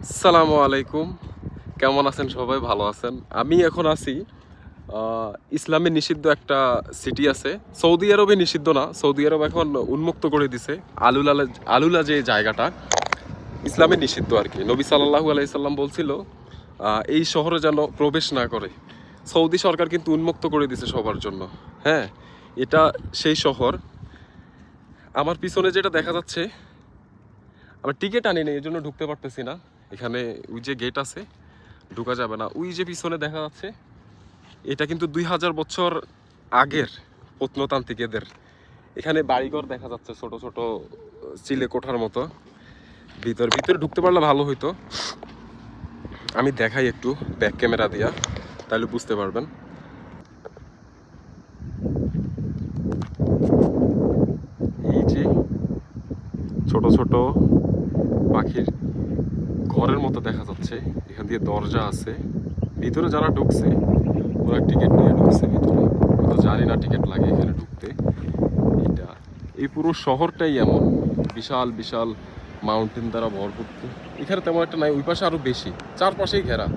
আসসালামু আলাইকুম, কেমন আছেন সবাই? ভালো আছেন? আমি এখন আছি ইসলামে নিষিদ্ধ একটা সিটি আছে। সৌদি আরবে নিষিদ্ধ না, সৌদি আরব এখন উন্মুক্ত করে দিছে। আলুলা যে জায়গাটা ইসলামে নিষিদ্ধ আর কি। নবী সাল্লাল্লাহু আলাইহি সাল্লাম বলছিল এই শহরে যেন প্রবেশ না করে। সৌদি সরকার কিন্তু উন্মুক্ত করে দিছে সবার জন্য। হ্যাঁ, এটা সেই শহর। আমার পিছনে যেটা দেখা যাচ্ছে, আমার টিকিট আনি নেই, এই জন্য ঢুকতে পারতেছি না। এখানে ওই যে গেট আছে, ঢুকা যাবে না। ওই যে পিছনে দেখা যাচ্ছে, এটা কিন্তু 2000 বছর আগের প্রত্নতান্ত্রিকদের। এখানে বাড়িঘর দেখা যাচ্ছে, ছোট ছোট চিলে কোঠার মতো। ভিতরে ঢুকতে পারলে ভালো হইতো। আমি দেখাই একটু ব্যাক ক্যামেরা দিয়া, তাহলে বুঝতে পারবেন। এই যে ছোট ছোট পাখির ঘরের মতো দেখা যাচ্ছে। এখান দিয়ে দরজা আছে। ভিতরে যারা ঢুকছে ওরা টিকিট নিয়ে ঢুকছে ভিতরে। আমি তো জানি না টিকিট লাগে এখানে ঢুকতে। এটা এই পুরো শহরটাই এমন বিশাল বিশাল মাউন্টেন দ্বারা ভরপুর। এখানে তেমন একটা নাই, ওই পাশে আরো বেশি, চারপাশেই ঘেরা।